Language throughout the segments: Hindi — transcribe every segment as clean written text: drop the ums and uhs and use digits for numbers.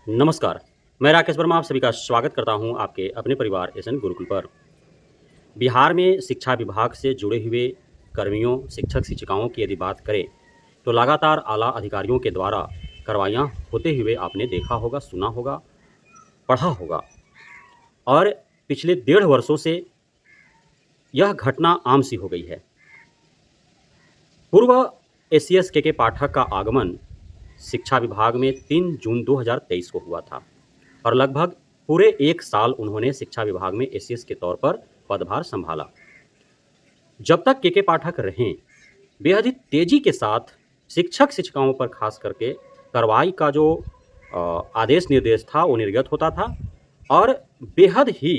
नमस्कार, मैं राकेश वर्मा आप सभी का स्वागत करता हूं आपके अपने परिवार एसएन गुरुकुल पर। बिहार में शिक्षा विभाग से जुड़े हुए कर्मियों, शिक्षक-शिक्षिकाओं की यदि बात करें, तो लगातार आला अधिकारियों के द्वारा कार्रवाइयाँ होते हुए आपने देखा होगा, सुना होगा, पढ़ा होगा और पिछले डेढ़ वर्षों से यह घटना आम सी हो गई है। पूर्व एसीएस के पाठक का आगमन शिक्षा विभाग में 3 जून 2023 को हुआ था और लगभग पूरे 1 साल उन्होंने शिक्षा विभाग में एसीएस के तौर पर पदभार संभाला। जब तक के पाठक रहें, बेहद ही तेजी के साथ शिक्षक-शिक्षिकाओं पर खास करके कार्रवाई का जो आदेश निर्देश था वो निर्गत होता था और बेहद ही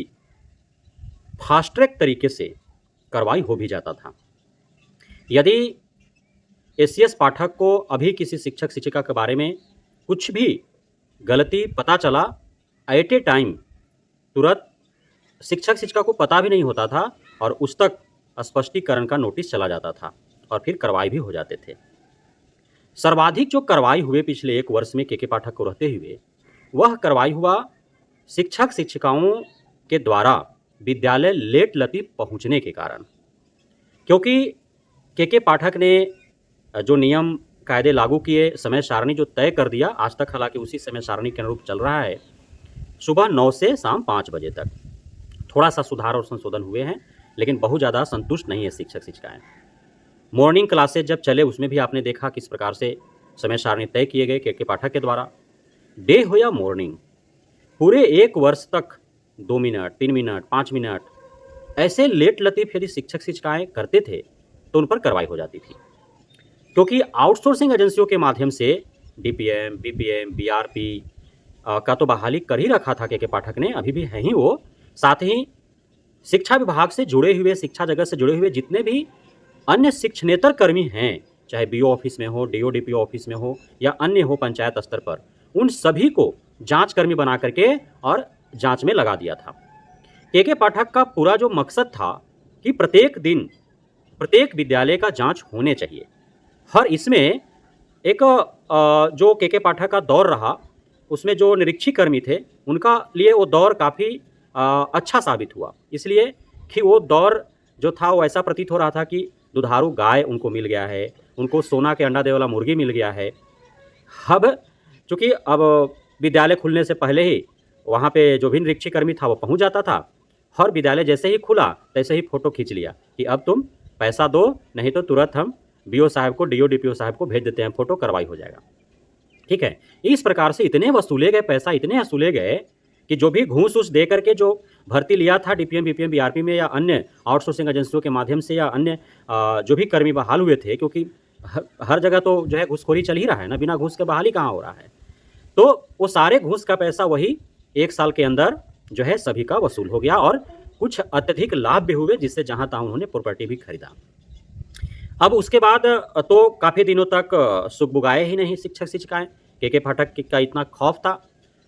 फास्ट ट्रैक तरीके से कार्रवाई हो भी जाता था। यदि एसीएस पाठक को अभी किसी शिक्षक-शिक्षिका के बारे में कुछ भी गलती पता चला, एट ए टाइम तुरंत शिक्षक-शिक्षिका को पता भी नहीं होता था और उस तक स्पष्टीकरण का नोटिस चला जाता था और फिर कार्रवाई भी हो जाते थे। सर्वाधिक जो कार्रवाई हुए पिछले 1 वर्ष में के पाठक को रहते हुए, वह कार्रवाई हुआ शिक्षक-शिक्षिकाओं के द्वारा विद्यालय लेट लतीफ़ पहुँचने के कारण। क्योंकि के पाठक ने जो नियम कायदे लागू किए, समय सारणी जो तय कर दिया, आज तक हालांकि उसी समय सारणी के अनुरूप चल रहा है, सुबह 9 से शाम 5 बजे तक। थोड़ा सा सुधार और संशोधन हुए हैं, लेकिन बहुत ज़्यादा संतुष्ट नहीं है शिक्षक-शिक्षिकाएँ। मॉर्निंग क्लासेज जब चले उसमें भी आपने देखा किस प्रकार से समय सारणी तय किए गए के पाठक के द्वारा। डे हो या मॉर्निंग, पूरे 1 वर्ष तक 2 मिनट, 3 मिनट, 5 मिनट ऐसे लेट लतीफ़ यदि शिक्षक-शिक्षिकाएँ करते थे, तो उन पर कार्रवाई हो जाती थी। क्योंकि आउटसोर्सिंग एजेंसियों के माध्यम से डीपीएम, बीपीएम, बीआरपी का तो बहाली कर ही रखा था के पाठक ने, अभी भी हैं ही वो। साथ ही शिक्षा विभाग से जुड़े हुए, शिक्षा जगत से जुड़े हुए जितने भी अन्य शिक्षणेतर कर्मी हैं, चाहे बीओ ऑफिस में हो, डीओ-डीपीओ ऑफिस में हो या अन्य हो पंचायत स्तर पर, उन सभी को जांच कर्मी बना करके और जांच में लगा दिया था। के पाठक का पूरा जो मकसद था कि प्रत्येक दिन प्रत्येक विद्यालय का जांच होने चाहिए। हर इसमें एक जो के पाठक का दौर रहा, उसमें जो निरीक्षी कर्मी थे, उनका लिए वो दौर काफ़ी अच्छा साबित हुआ। इसलिए कि वो दौर जो था वो ऐसा प्रतीत हो रहा था कि दुधारू गाय उनको मिल गया है, उनको सोना के अंडा देने वाला मुर्गी मिल गया है। अब चूँकि अब विद्यालय खुलने से पहले ही वहाँ पे जो भी निरीक्षी कर्मी था वो पहुँच जाता था और विद्यालय जैसे ही खुला, तैसे ही फ़ोटो खींच लिया कि अब तुम पैसा दो, नहीं तो तुरंत हम बीओ साहब को, डीओ-डीपीओ साहब को भेज देते हैं, फ़ोटो कार्रवाई हो जाएगा। ठीक है? इस प्रकार से इतने वसूले गए, पैसा इतने वसूले गए कि जो भी घूस-वूस दे करके जो भर्ती लिया था डीपीएम, बीपीएम, बीआरपी में या अन्य आउटसोर्सिंग एजेंसियों के माध्यम से या अन्य जो भी कर्मी बहाल हुए थे, क्योंकि हर जगह तो जो है घूसखोरी चल ही रहा है ना, बिना घूस के बहाली कहाँ हो रहा है। तो वो सारे घूस का पैसा वही 1 साल के अंदर जो है सभी का वसूल हो गया और कुछ अत्यधिक लाभ भी हुए, जिससे जहाँ-तहाँ उन्होंने प्रॉपर्टी भी खरीदा। अब उसके बाद तो काफ़ी दिनों तक सुगबुगाए ही नहीं शिक्षक-शिक्षिकाएँ। के पाठक का इतना खौफ था।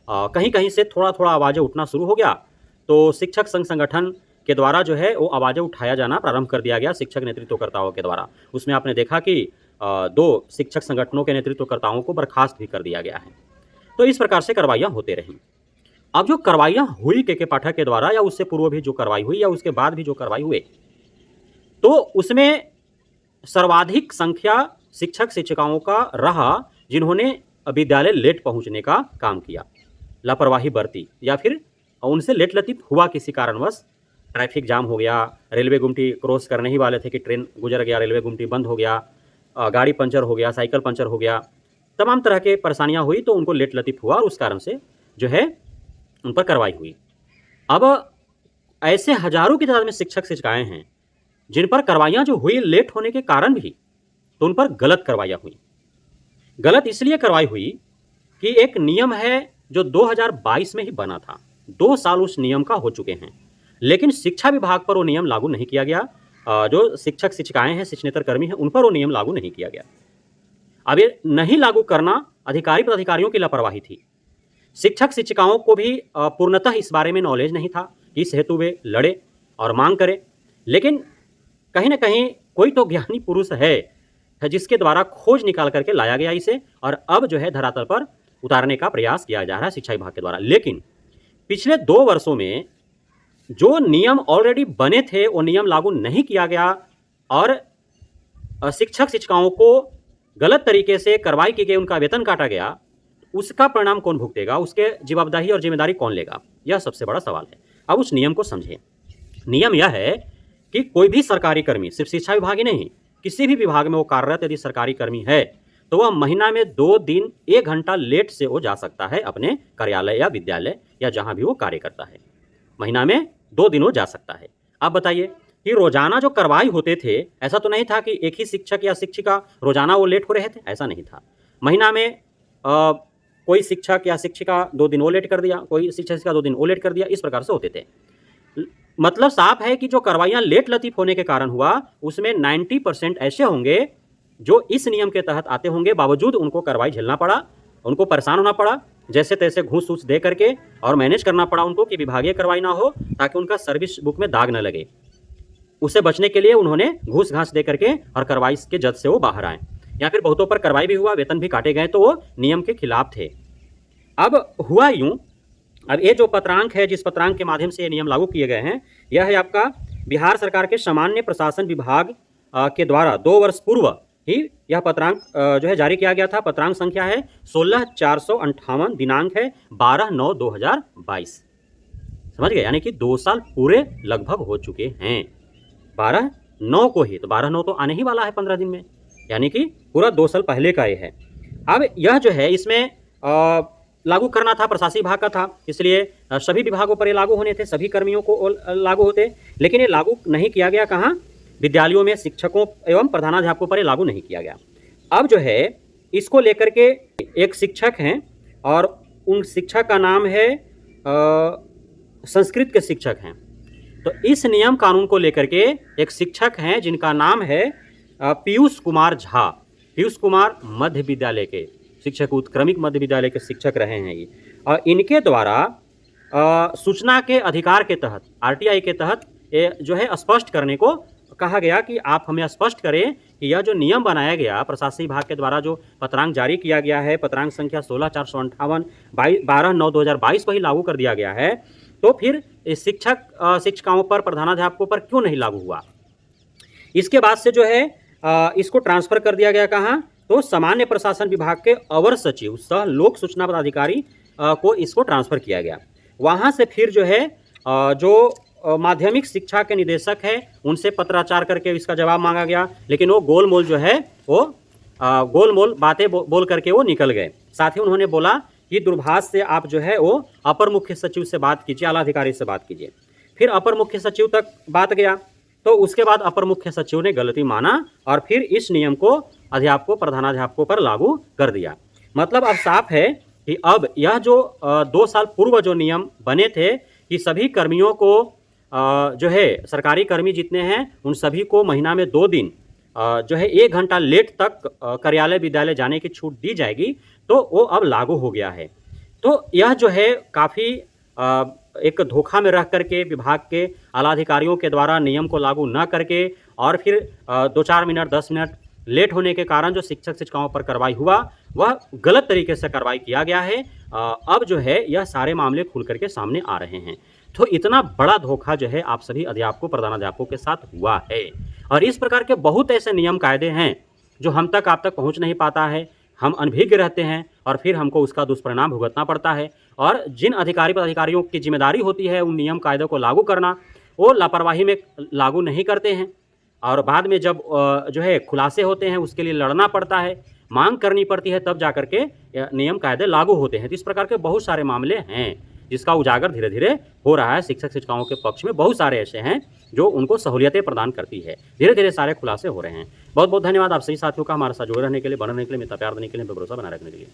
कहीं-कहीं से थोड़ा-थोड़ा आवाज़ें उठना शुरू हो गया, तो शिक्षक संघ संगठन के द्वारा जो है वो आवाज़ें उठाया जाना प्रारंभ कर दिया गया शिक्षक नेतृत्वकर्ताओं के द्वारा। उसमें आपने देखा कि 2 शिक्षक संगठनों के नेतृत्वकर्ताओं को बर्खास्त भी कर दिया गया है। तो इस प्रकार से कार्रवाइयाँ होते रहीं। अब जो कार्रवाइयाँ हुई के पाठक के द्वारा या उससे पूर्व भी जो कार्रवाई हुई या उसके बाद भी जो कार्रवाई हुए, तो उसमें सर्वाधिक संख्या शिक्षक-शिक्षिकाओं का रहा जिन्होंने विद्यालय लेट पहुँचने का काम किया, लापरवाही बरती या फिर उनसे लेट लतीफ़ हुआ किसी कारणवश। ट्रैफिक जाम हो गया, रेलवे गुमटी क्रॉस करने ही वाले थे कि ट्रेन गुजर गया, रेलवे गुमटी बंद हो गया, गाड़ी पंचर हो गया, साइकिल पंचर हो गया, तमाम तरह के परेशानियाँ हुई तो उनको लेट लतीफ़ हुआ और उस कारण से जो है उन पर कार्रवाई हुई। अब ऐसे हज़ारों की तादाद में शिक्षक-शिक्षिकाएँ हैं जिन पर कार्रवाइयाँ जो हुई लेट होने के कारण भी, तो उन पर गलत कार्रवाइयाँ हुई। गलत इसलिए कार्रवाई हुई कि एक नियम है जो 2022 में ही बना था। 2 साल उस नियम का हो चुके हैं, लेकिन शिक्षा विभाग पर वो नियम लागू नहीं किया गया। जो शिक्षक-शिक्षिकाएँ हैं, शिक्षणेतर कर्मी हैं, उन पर वो नियम लागू नहीं किया गया। अब ये नहीं लागू करना अधिकारी पदाधिकारियों की लापरवाही थी। शिक्षक-शिक्षिकाओं को भी पूर्णतः इस बारे में नॉलेज नहीं था। इस हेतु वे लड़े और माँग करें, लेकिन कहीं न कहीं कोई तो ज्ञानी पुरुष है जिसके द्वारा खोज निकाल करके लाया गया इसे और अब जो है धरातल पर उतारने का प्रयास किया जा रहा है शिक्षा विभाग के द्वारा। लेकिन पिछले 2 वर्षों में जो नियम ऑलरेडी बने थे वो नियम लागू नहीं किया गया और शिक्षक शिक्षिकाओं को गलत तरीके से कार्रवाई की गई, उनका वेतन काटा गया, उसका परिणाम कौन भुगतेगा, उसके जवाबदेही और जिम्मेदारी कौन लेगा, यह सबसे बड़ा सवाल है। अब उस नियम को समझें। नियम यह है कि कोई भी सरकारी कर्मी, सिर्फ शिक्षा विभाग ही नहीं, किसी भी विभाग में वो कार्यरत यदि सरकारी कर्मी है तो वह महीना में 2 दिन 1 घंटा लेट से वो जा सकता है अपने कार्यालय या विद्यालय या जहां भी वो कार्य करता है। महीना में 2 दिन वो जा सकता है। अब बताइए कि रोजाना जो कार्रवाई होते थे, ऐसा तो नहीं था कि एक ही शिक्षक या शिक्षिका रोजाना वो लेट हो रहे थे, ऐसा नहीं था। महीना में कोई शिक्षक या शिक्षिका 2 दिन वो लेट कर दिया, कोई शिक्षक 2 दिन वो लेट कर दिया, इस प्रकार से होते थे। मतलब साफ है कि जो कार्रवाइयाँ लेट लतीफ़ होने के कारण हुआ, उसमें 90% ऐसे होंगे जो इस नियम के तहत आते होंगे, बावजूद उनको कार्रवाई झेलना पड़ा, उनको परेशान होना पड़ा, जैसे तैसे घूस वूस दे करके और मैनेज करना पड़ा उनको कि विभागीय कार्रवाई ना हो, ताकि उनका सर्विस बुक में दाग न लगे। उससे बचने के लिए उन्होंने घूस घास दे करके और कार्रवाई के जद से वो बाहर आए, या फिर बहुतों पर कार्रवाई भी हुआ, वेतन भी काटे गए, तो वो नियम के खिलाफ थे। अब हुआ यूं, अब ये जो पत्रांक है, जिस पत्रांक के माध्यम से ये नियम लागू किए गए हैं, यह है आपका बिहार सरकार के सामान्य प्रशासन विभाग के द्वारा 2 वर्ष पूर्व ही यह पत्रांक जो है जारी किया गया था। पत्रांक संख्या है 16/458, दिनांक है 12/9/2022। समझ गए, यानी कि 2 साल पूरे लगभग हो चुके हैं। 12/9 को ही, तो 12/9 तो आने ही वाला है 15 दिन में, यानी कि पूरा 2 साल पहले का ये है। अब यह जो है इसमें लागू करना था, प्रशासनिक विभाग का था, इसलिए सभी विभागों पर ये लागू होने थे, सभी कर्मियों को लागू होते, लेकिन ये लागू नहीं किया गया। कहाँ? विद्यालयों में शिक्षकों एवं प्रधानाध्यापकों पर ये लागू नहीं किया गया। अब जो है इसको लेकर के एक शिक्षक हैं और उन शिक्षक का नाम है संस्कृत के शिक्षक हैं। तो इस नियम कानून को लेकर के एक शिक्षक हैं जिनका नाम है पीयूष कुमार झा। पीयूष कुमार मध्य विद्यालय के शिक्षक, उत्क्रमिक मध्य विद्यालय के शिक्षक रहे हैं ये, और इनके द्वारा सूचना के अधिकार के तहत, आरटीआई के तहत ये जो है स्पष्ट करने को कहा गया कि आप हमें स्पष्ट करें कि यह जो नियम बनाया गया, प्रशासनिक विभाग के द्वारा जो पत्रांक जारी किया गया है, पत्रांक संख्या 16/458 12/9/2022 को ही लागू कर दिया गया है, तो फिर शिक्षक शिक्षिकाओं पर, प्रधानाध्यापकों पर क्यों नहीं लागू हुआ। इसके बाद से जो है इसको ट्रांसफर कर दिया गया। कहाँ? तो सामान्य प्रशासन विभाग के अवर सचिव सह लोक सूचना पदाधिकारी को इसको ट्रांसफर किया गया। वहाँ से फिर जो है जो माध्यमिक शिक्षा के निदेशक है उनसे पत्राचार करके इसका जवाब मांगा गया, लेकिन वो गोलमोल जो है वो गोलमोल बातें बोल करके वो निकल गए। साथ ही उन्होंने बोला कि दूरभाष से आप जो है वो अपर मुख्य सचिव से बात कीजिए, आला अधिकारी से बात कीजिए। फिर अपर मुख्य सचिव तक बात गया, तो उसके बाद अपर मुख्य सचिव ने गलती माना और फिर इस नियम को अध्यापकों, प्रधानाध्यापकों पर लागू कर दिया। मतलब अब साफ है कि अब यह जो 2 साल पूर्व जो नियम बने थे कि सभी कर्मियों को जो है सरकारी कर्मी जितने हैं उन सभी को महीना में 2 दिन जो है 1 घंटा लेट तक कार्यालय विद्यालय जाने की छूट दी जाएगी, तो वो अब लागू हो गया है। तो यह जो है काफ़ी एक धोखा में रह करके विभाग के आला अधिकारियों के द्वारा नियम को लागू न करके और फिर 2-4 मिनट 10 मिनट लेट होने के कारण जो शिक्षक शिक्षिकाओं पर कार्रवाई हुआ वह गलत तरीके से कार्रवाई किया गया है। अब जो है यह सारे मामले खुल करके सामने आ रहे हैं। तो इतना बड़ा धोखा जो है आप सभी अध्यापकों, प्रधानाध्यापकों के साथ हुआ है, और इस प्रकार के बहुत ऐसे नियम कायदे हैं जो हम तक आप तक पहुंच नहीं पाता है, हम अनभिज्ञ रहते हैं और फिर हमको उसका दुष्परिणाम भुगतना पड़ता है। और जिन अधिकारी पदाधिकारियों की जिम्मेदारी होती है उन नियम कायदों को लागू करना, वो लापरवाही में लागू नहीं करते हैं और बाद में जब जो है खुलासे होते हैं उसके लिए लड़ना पड़ता है, मांग करनी पड़ती है, तब जा कर के नियम कायदे लागू होते हैं। तो इस प्रकार के बहुत सारे मामले हैं जिसका उजागर धीरे धीरे हो रहा है। शिक्षक शिक्षिकाओं के पक्ष में बहुत सारे ऐसे हैं जो उनको सहूलियतें प्रदान करती है। धीरे धीरे सारे खुलासे हो रहे हैं। बहुत बहुत धन्यवाद आप सभी साथियों का हमारे साथ जुड़े रहने के लिए, बने रहने के लिए, मित्रता प्यार देने के लिए, भरोसा बनाए रखने के लिए।